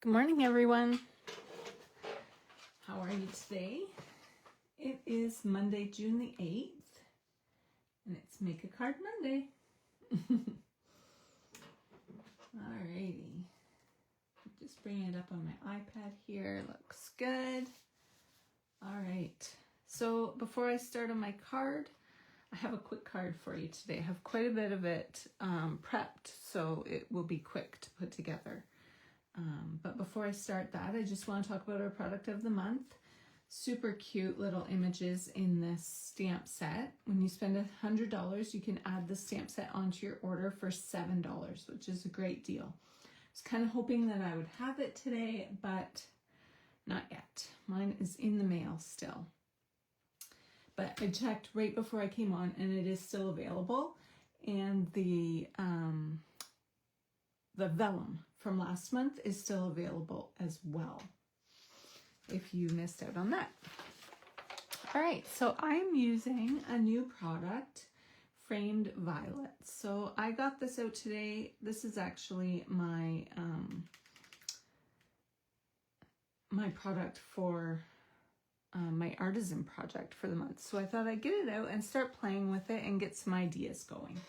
Good morning, everyone. How are you today? It is Monday, June the 8th, and it's Make a Card Monday. Alrighty. Just bringing it up on my iPad here. Looks good. Alright. So before I start on my card, I have a quick card for you today. I have quite a bit of it prepped, so it will be quick to put together. But before I start that, I just want to talk about our product of the month. Super cute little images in this stamp set. When you spend $100, you can add the stamp set onto your order for $7, which is a great deal. I was kind of hoping that I would have it today, but not yet. Mine is in the mail still. But I checked right before I came on, and it is still available. And the vellum from last month is still available as well, if you missed out on that. All right, so I'm using a new product, Framed Violets. So I got this out today. This is actually my my product for my artisan project for the month. So I thought I'd get it out and start playing with it and get some ideas going.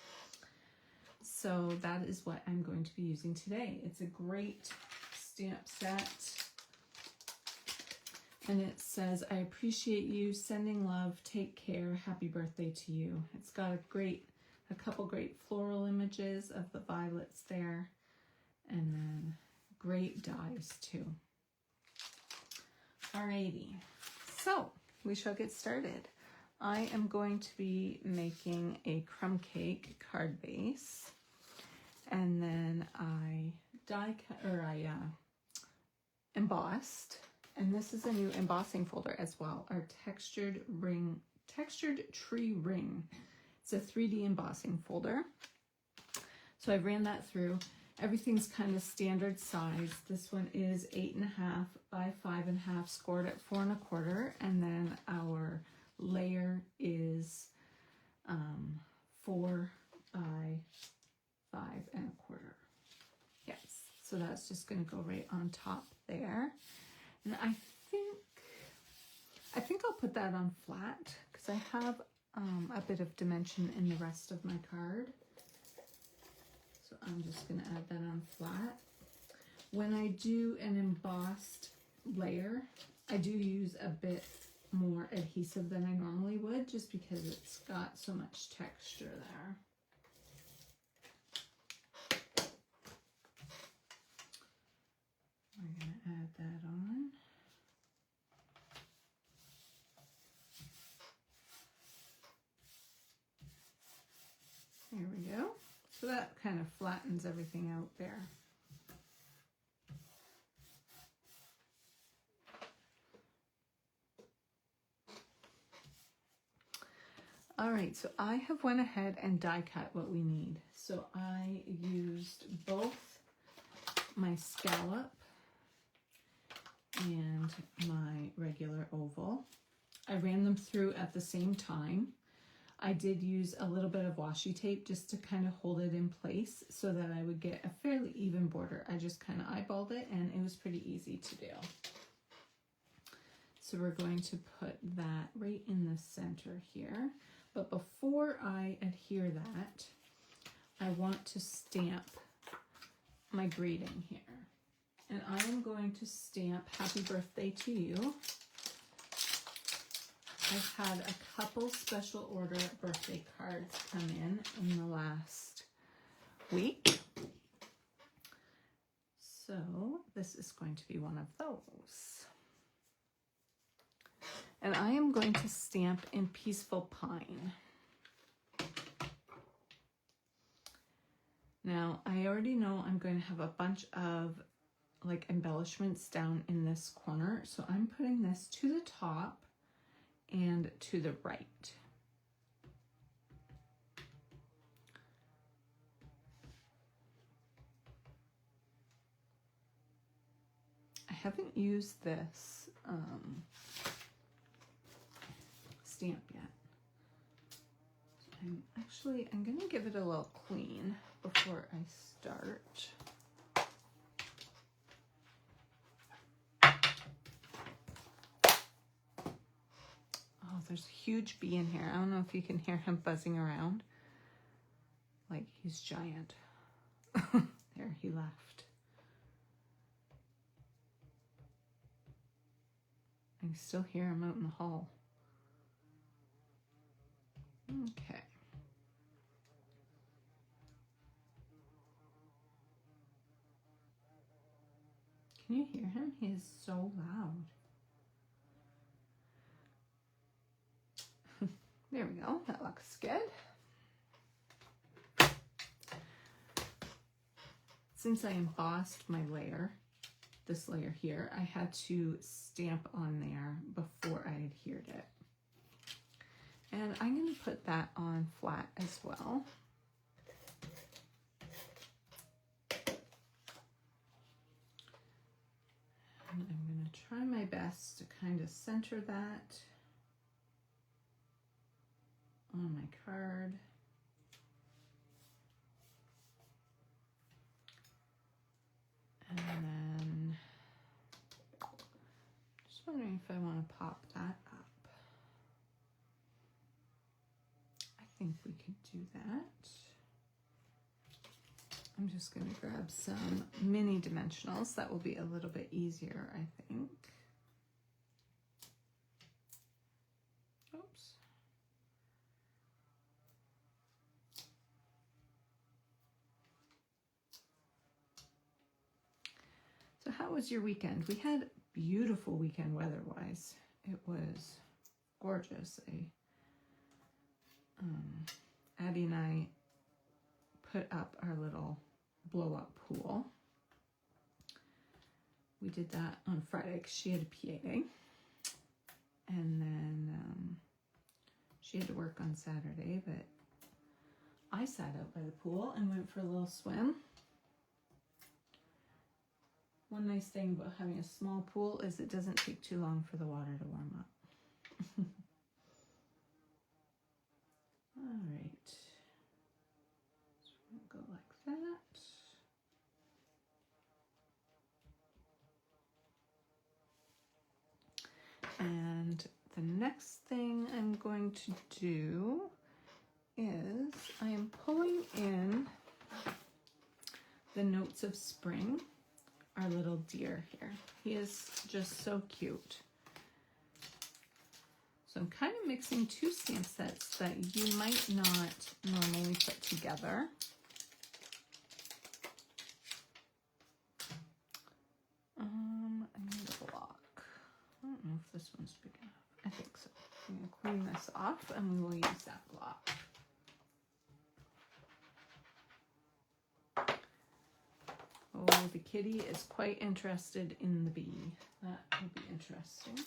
So that is what I'm going to be using today. It's a great stamp set. And it says, I appreciate you, sending love, take care, happy birthday to you. It's got a couple great floral images of the violets there. And then great dies too. Alrighty, so we shall get started. I am going to be making a crumb cake card base. And then I embossed, and this is a new embossing folder as well, our textured tree ring. It's a 3D embossing folder. So I ran that through. Everything's kind of standard size. This one is 8.5 by 5.5, scored at 4 1/4, and then our layer is 4 by 5 1/4. Yes, so that's just going to go right on top there. And I think I'll put that on flat because I have a bit of dimension in the rest of my card. So I'm just going to add that on flat. When I do an embossed layer, I do use a bit more adhesive than I normally would, just because it's got so much texture there. We're going to add that on. There we go. So that kind of flattens everything out there. All right, so I have went ahead and die cut what we need. So I used both my scallop and my regular oval. I ran them through at the same time. I did use a little bit of washi tape just to kind of hold it in place so that I would get a fairly even border. I just kind of eyeballed it and it was pretty easy to do. So we're going to put that right in the center here. But before I adhere that, I want to stamp my greeting here. And I am going to stamp Happy Birthday to You. I've had a couple special order birthday cards come in the last week. So this is going to be one of those. And I am going to stamp in Peaceful Pine. Now, I already know I'm going to have a bunch of like embellishments down in this corner. So I'm putting this to the top and to the right. I haven't used this stamp yet. So I'm going to give it a little clean before I start. there's a huge bee in here. I don't know if you can hear him buzzing around. Like he's giant. There, he left. I can still hear him out in the hall. Okay. Can you hear him? He is so loud. There we go. That looks good. Since I embossed my layer, this layer here, I had to stamp on there before I adhered it. And I'm going to put that on flat as well. And I'm going to try my best to kind of center that on my card. And then just wondering if I want to pop that up. I think we could do that. I'm just going to grab some mini dimensionals. That will be a little bit easier, I think. Oops. So how was your weekend? We had beautiful weekend weather-wise. It was gorgeous. Abby and I put up our little blow-up pool. We did that on Friday because she had a PA day. And then she had to work on Saturday, but I sat out by the pool and went for a little swim. One nice thing about having a small pool is it doesn't take too long for the water to warm up. All right. So we'll go like that. And the next thing I'm going to do is I am pulling in the Notes of Spring, our little deer here. He is just so cute. So I'm kind of mixing two stamp sets that you might not normally put together. I need a block. I don't know if this one's big enough. I think so. I'm going to clean this off and we will use that block. Oh, the kitty is quite interested in the bee. That will be interesting.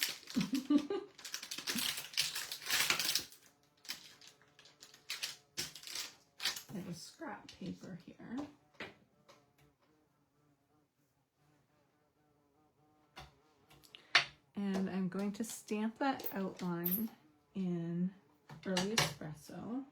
There's scrap paper here. And I'm going to stamp that outline in Early Espresso.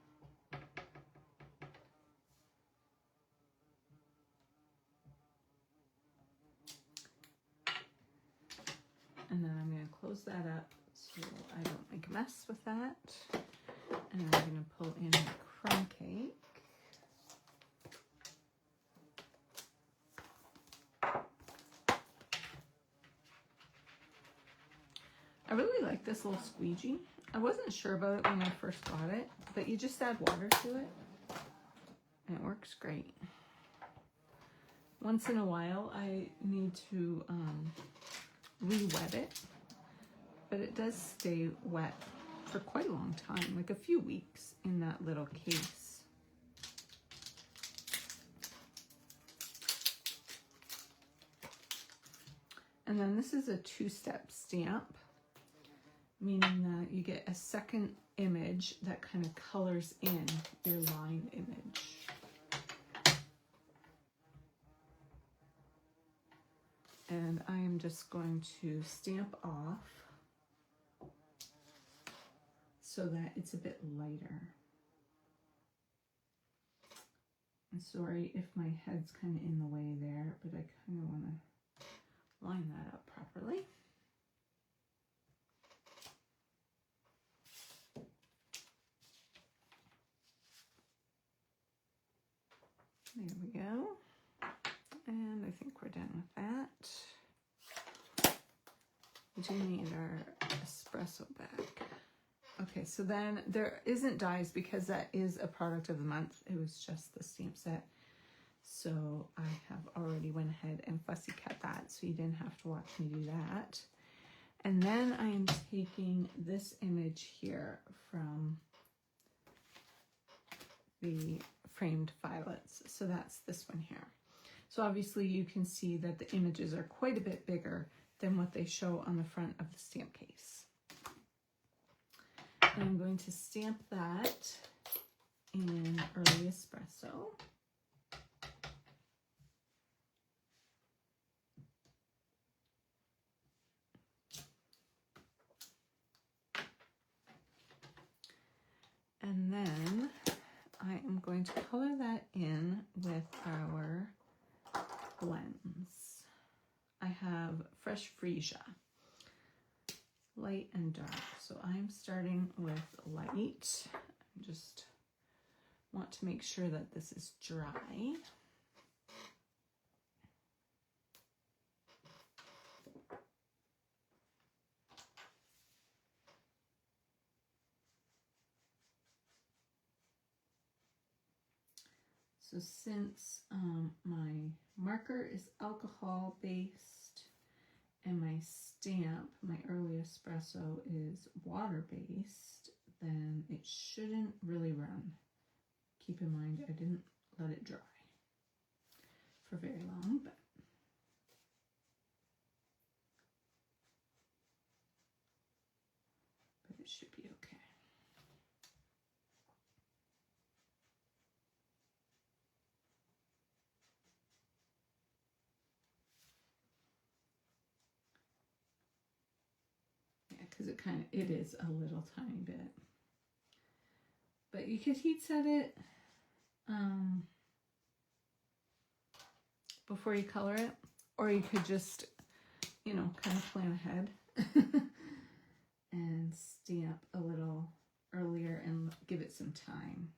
And then I'm going to close that up so I don't make a mess with that. And I'm going to pull in the crumb cake. I really like this little squeegee. I wasn't sure about it when I first got it, but you just add water to it and it works great. Once in a while I need to re-wet it, but it does stay wet for quite a long time, like a few weeks in that little case. And then this is a two-step stamp, meaning that you get a second image that kind of colors in your line image. And I am just going to stamp off so that it's a bit lighter. I'm sorry if my head's kind of in the way there, but I kind of want to line that up properly. We do need our espresso back. Okay, so then there isn't dies because that is a product of the month. It was just the stamp set. So I have already went ahead and fussy cut that, so you didn't have to watch me do that. And then I am taking this image here from the Framed Violets. So that's this one here. So obviously you can see that the images are quite a bit bigger than what they show on the front of the stamp case. And I'm going to stamp that in Early Espresso. And then I am going to color that in with our blends. I have Fresh Freesia, light and dark. So I'm starting with light. I just want to make sure that this is dry. So since my marker is alcohol based and my stamp, my Early Espresso, is water based, then it shouldn't really run. Keep in mind I didn't let it dry for very long, but it should be okay. Because it is a little tiny bit. But you could heat set it before you color it, or you could just, you know, kind of plan ahead and stamp a little earlier and give it some time.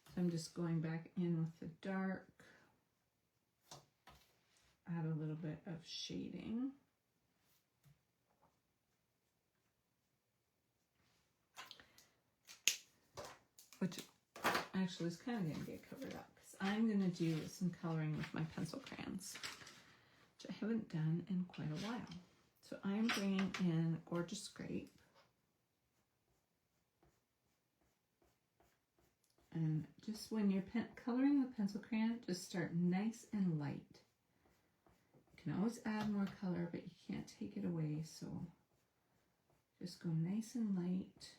So I'm just going back in with the dark, add a little bit of shading. Which actually is kind of going to get covered up because I'm going to do some coloring with my pencil crayons, which I haven't done in quite a while. So I'm bringing in Gorgeous Grape. And just when you're coloring with pencil crayon, just start nice and light. You can always add more color, but you can't take it away. So just go nice and light.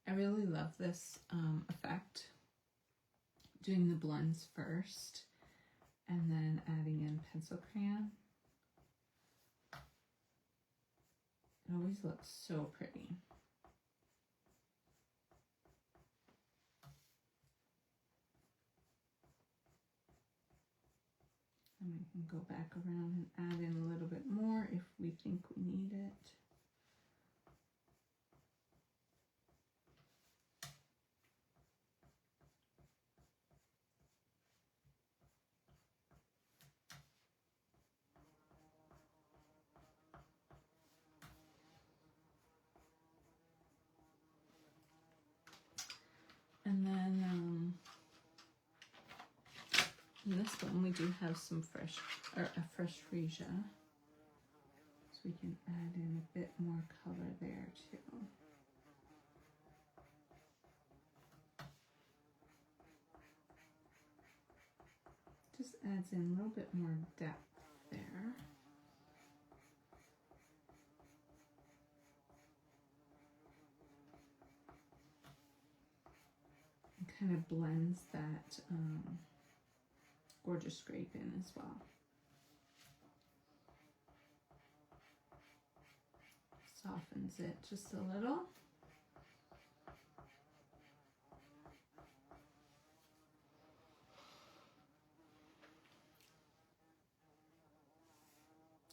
I really love this effect, doing the blends first and then adding in pencil crayon. It always looks so pretty. And we can go back around and add in a little bit more if we think we need it. And then in this one we do have some fresh freesia, so we can add in a bit more color there too. Just adds in a little bit more depth there. And kind of blends that Gorgeous Grape in as well. Softens it just a little.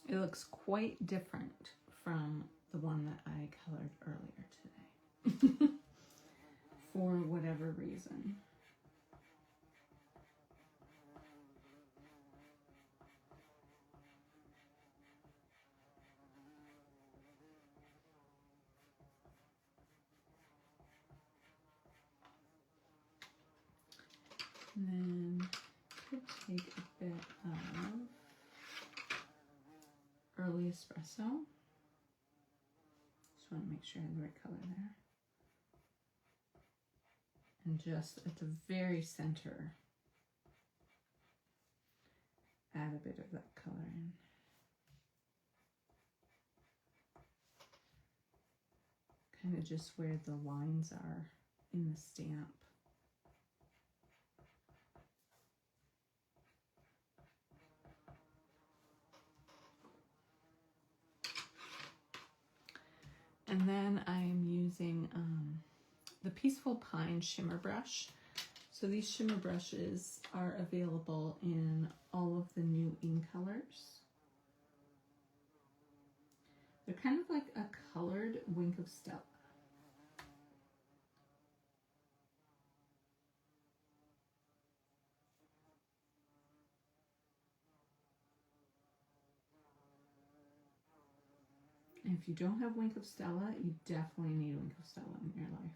It looks quite different from the one that I colored earlier today for whatever reason. And then could take a bit of early espresso. Just want to make sure I have the right color there. And just at the very center, add a bit of that color in. Kind of just where the lines are in the stamp. And then I'm using the Peaceful Pine Shimmer Brush. So these shimmer brushes are available in all of the new in colors. They're kind of like a colored Wink of Stella. And if you don't have Wink of Stella, you definitely need Wink of Stella in your life.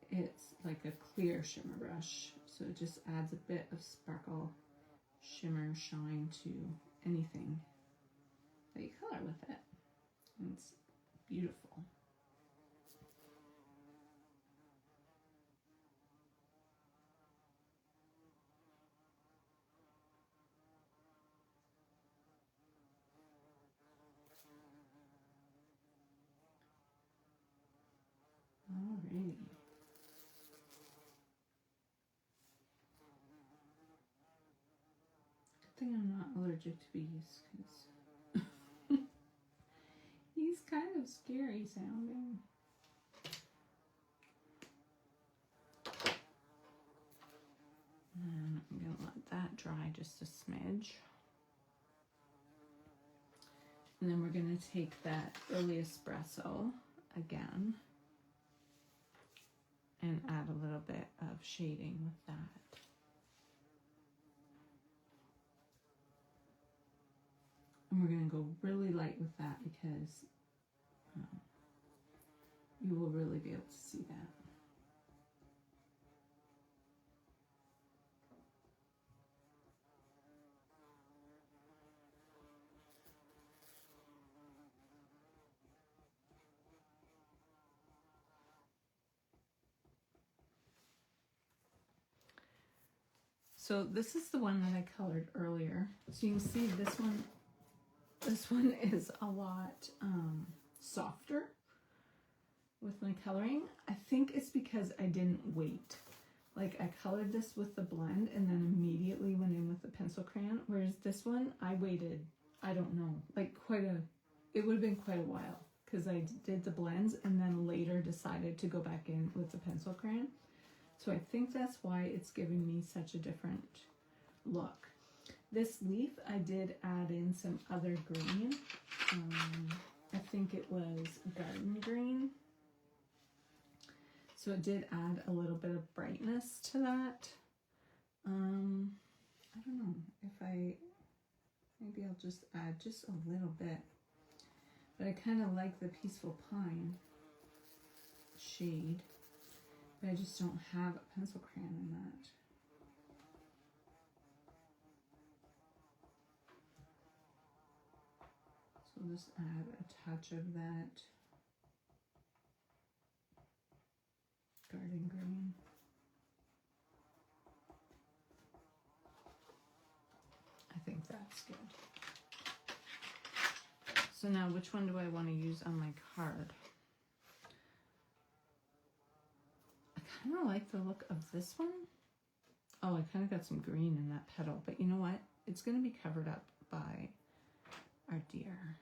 It's like a clear shimmer brush, so it just adds a bit of sparkle, shimmer, shine to anything that you color with it. And it's beautiful. Alrighty. Good thing I'm not allergic to bees, because he's kind of scary sounding. And I'm going to let that dry just a smidge. And then we're going to take that early espresso again and add a little bit of shading with that. And we're going to go really light with that because you will really be able to see that. So this is the one that I colored earlier. So you can see this one is a lot softer with my coloring. I think it's because I didn't wait. Like I colored this with the blend and then immediately went in with the pencil crayon. Whereas this one, I waited, I don't know, like it would have been quite a while because I did the blends and then later decided to go back in with the pencil crayon. So I think that's why it's giving me such a different look. This leaf, I did add in some other green. I think it was garden green. So it did add a little bit of brightness to that. I don't know if maybe I'll just add just a little bit. But I kind of like the Peaceful Pine shade. But I just don't have a pencil crayon in that. So I'll just add a touch of that garden green. I think that's good. So now which one do I want to use on my card? I kind of like the look of this one. Oh, I kind of got some green in that petal, but you know what? It's going to be covered up by our deer,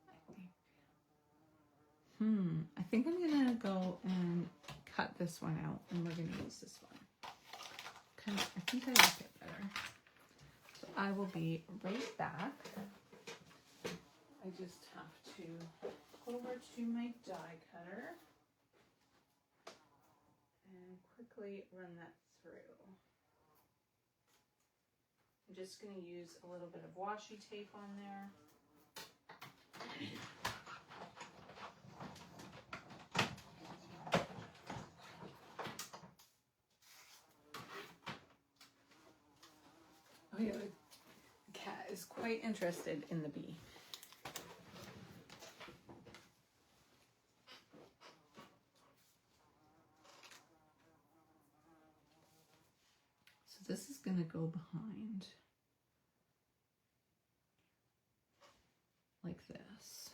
I think. I think I'm going to go and cut this one out, and we're going to use this one. I think I like it better. So I will be right back. I just have to over to my die cutter and quickly run that through. I'm just going to use a little bit of washi tape on there. Oh yeah, the cat is quite interested in the bee. So this is going to go behind like this.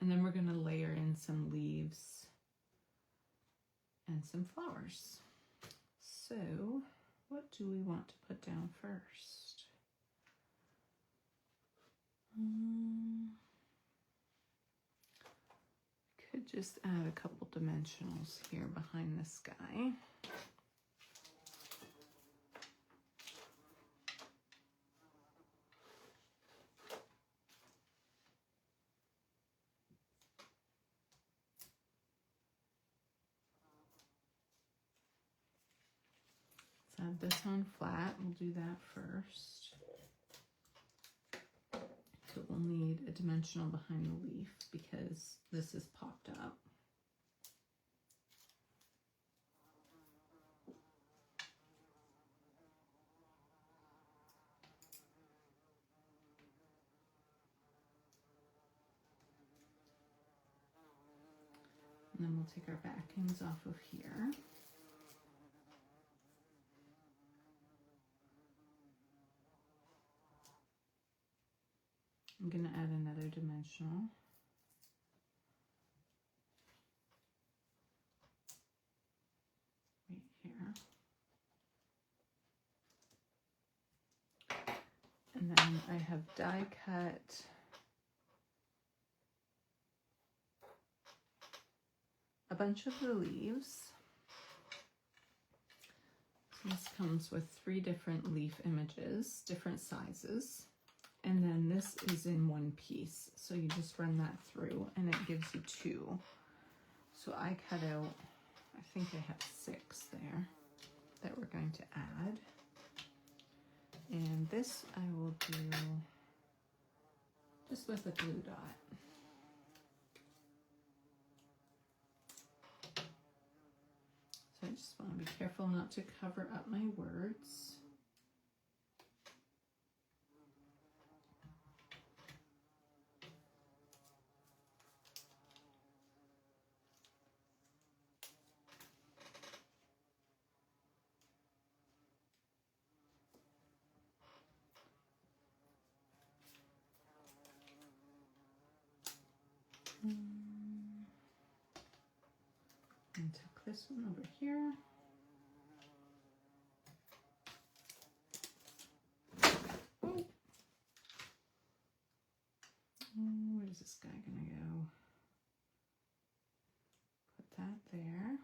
And then we're going to layer in some leaves and some flowers. So what do we want to put down first? Could just add a couple dimensionals here behind this guy. Let's add this on flat. We'll do that first. So we'll need a dimensional behind the leaf because this is popped up. And then we'll take our backings off of here. I'm going to add another dimensional. Right here. And then I have die cut a bunch of the leaves. So this comes with 3 different leaf images, different sizes. And then this is in one piece. So you just run that through and it gives you 2. So I cut out, I think I have 6 there that we're going to add. And this I will do just with a glue dot. So I just want to be careful not to cover up my words. And tuck this one over here. Oh. Where's this guy gonna go? Put that there.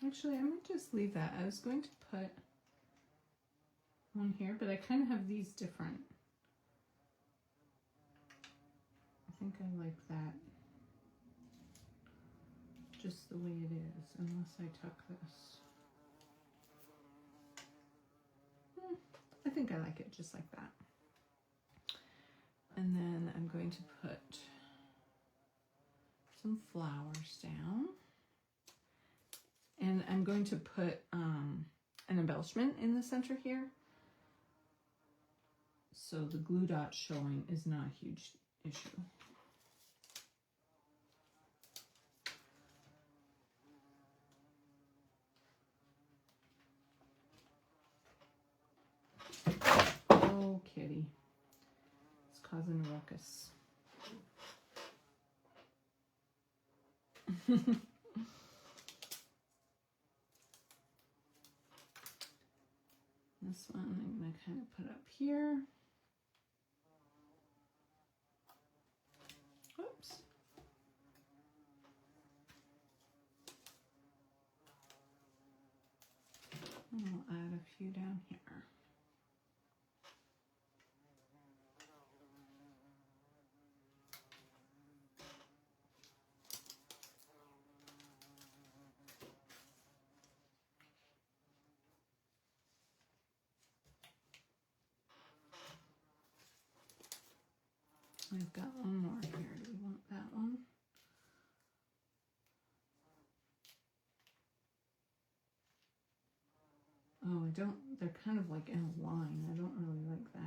Actually, I might just leave that. I was going to put one here, but I kind of have these different. I think I like that just the way it is, unless I tuck this. I think I like it just like that. And then I'm going to put some flowers down. And I'm going to put an embellishment in the center here. So the glue dot showing is not a huge issue. Oh, kitty. It's causing a ruckus. This one I'm going to kind of put up here. Oops. And I'll add a few down here. We've got one more here. Do we want that one? Oh, I don't, they're kind of like in a line. I don't really like that.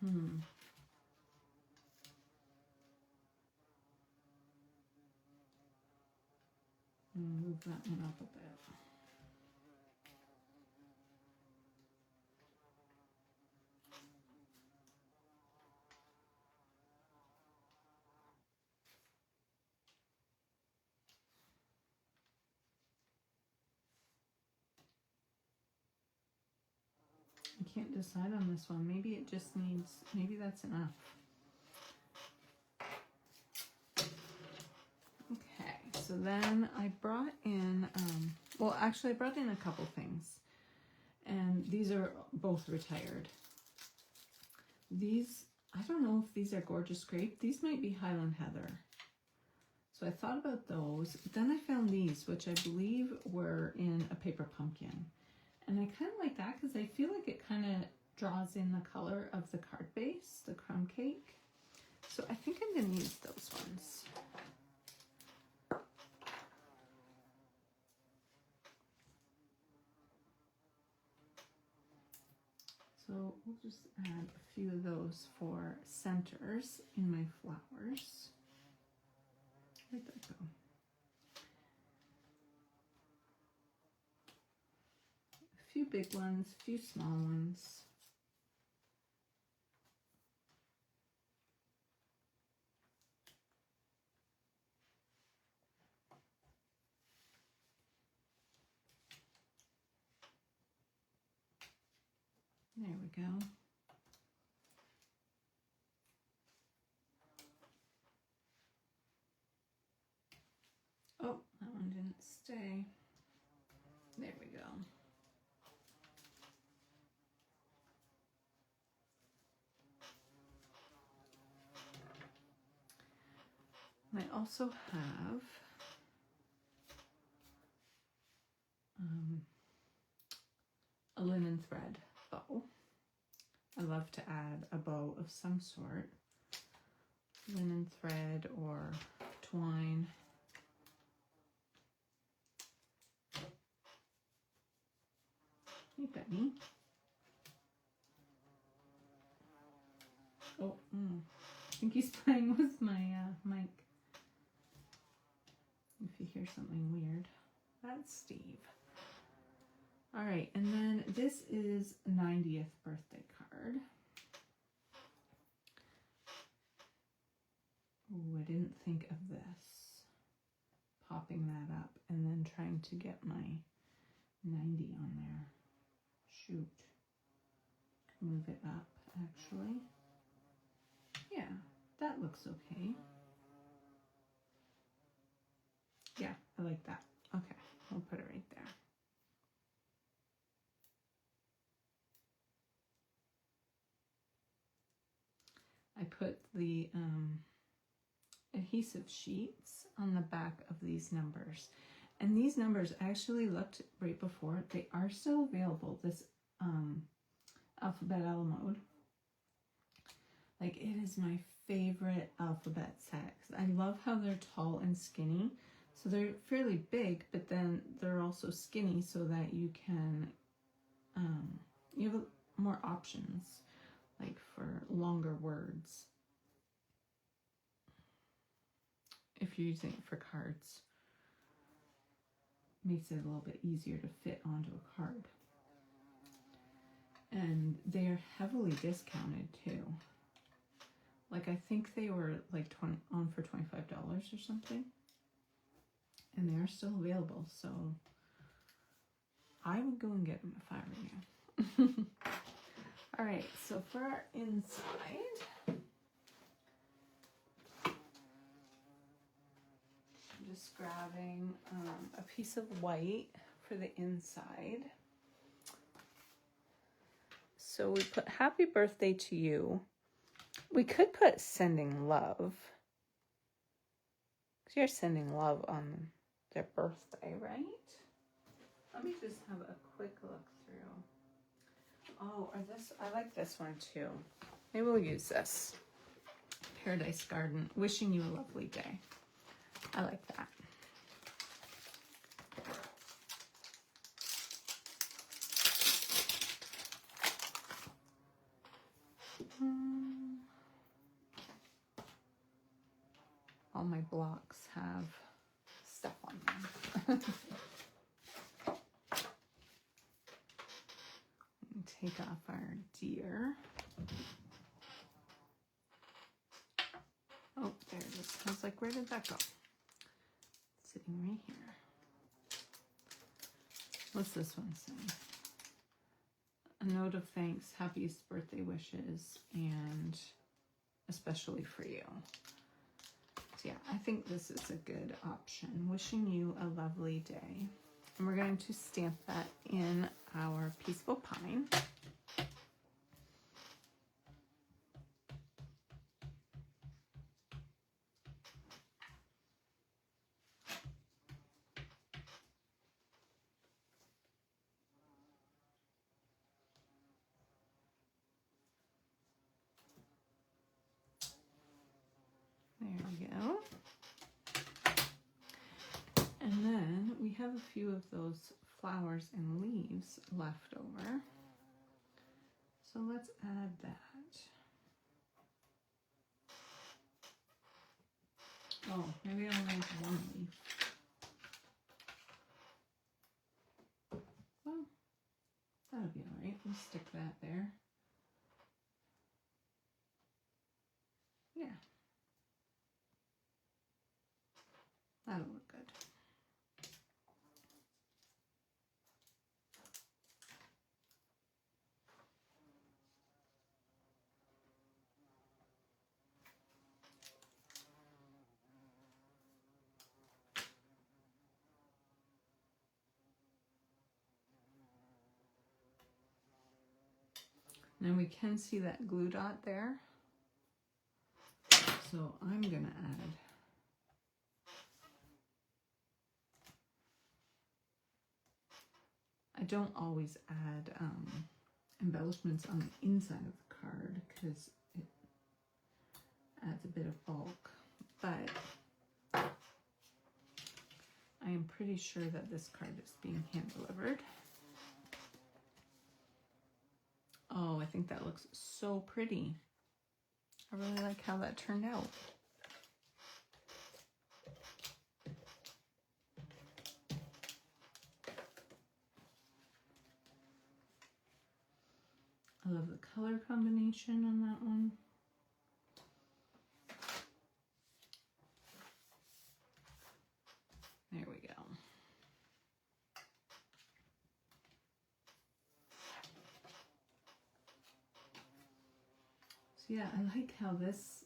Move that one up a bit. I can't decide on this one. Maybe it just needs, maybe that's enough. Okay, so then I brought in, well, actually I brought in a couple things. And these are both retired. These, I don't know if these are Gorgeous Grape. These might be Highland Heather. So I thought about those. Then I found these, which I believe were in a paper pumpkin. And I kind of like that because I feel like it kind of draws in the color of the card base, the crumb cake. So I think I'm going to use those ones. So we'll just add a few of those for centers in my flowers. Where'd that go? A few big ones, a few small ones. There we go. Oh, that one didn't stay. There we go. I also have a linen thread bow. I love to add a bow of some sort. Linen thread or twine. Hey, Benny. Oh, I think he's playing with my mic. If you hear something weird, that's Steve. All right, and then this is 90th birthday card. Oh, I didn't think of this. Popping that up and then trying to get my 90 on there. Shoot. Move it up, actually. Yeah, that looks okay. Yeah, I like that. Okay, we'll put it right there. I put the adhesive sheets on the back of these numbers. And these numbers, I actually looked right before, they are still available, this Alphabet L mode. Like, it is my favorite alphabet set. I love how they're tall and skinny. So they're fairly big, but then they're also skinny so that you can, you have more options, like for longer words. If you're using it for cards, makes it a little bit easier to fit onto a card. And they are heavily discounted too. Like, I think they were like on for $25 or something. And they are still available, so I would go and get them if I were you. All right, so for our inside, grabbing a piece of white for the inside. So we put happy birthday to you. We could put sending love. Because you're sending love on their birthday, right? Let me just have a quick look through. Oh, or this, I like this one too. Maybe we'll use this. Paradise Garden, wishing you a lovely day. I like that. All my blocks have stuff on them. Take off our deer. Oh, there it is. I was like, where did that go? It's sitting right here. What's this one saying? A note of thanks, happiest birthday wishes, and especially for you. So yeah, I think this is a good option. Wishing you a lovely day. And we're going to stamp that in our Peaceful Pine. There we go. And then we have a few of those flowers and leaves left over. So let's add that. Oh, maybe I'll make one leaf. Well, that'll be all right. We'll stick that there. Yeah. That'll look good. Now we can see that glue dot there. So I'm gonna add I don't always add embellishments on the inside of the card because it adds a bit of bulk, but I am pretty sure that this card is being hand delivered. Oh, I think that looks so pretty. I really like how that turned out. I love the color combination on that one. There we go. So yeah, I like how this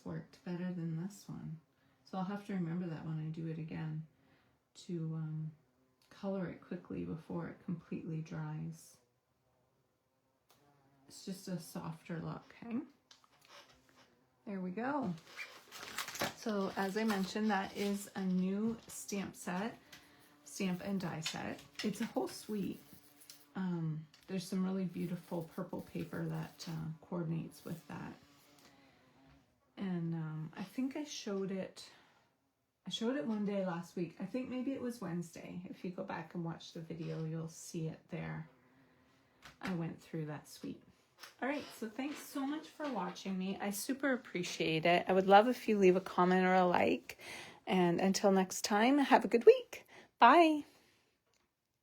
worked better than this one. So I'll have to remember that when I do it again to color it quickly before it completely dries. It's just a softer look, okay? There we go. So as I mentioned, that is a new stamp set, stamp and die set. It's a whole suite. There's some really beautiful purple paper that coordinates with that. And I think I showed it one day last week. I think maybe it was Wednesday. If you go back and watch the video, you'll see it there. I went through that suite. All right, so thanks so much for watching me. I super appreciate it. I would love if you leave a comment or a like. And until next time, have a good week. Bye.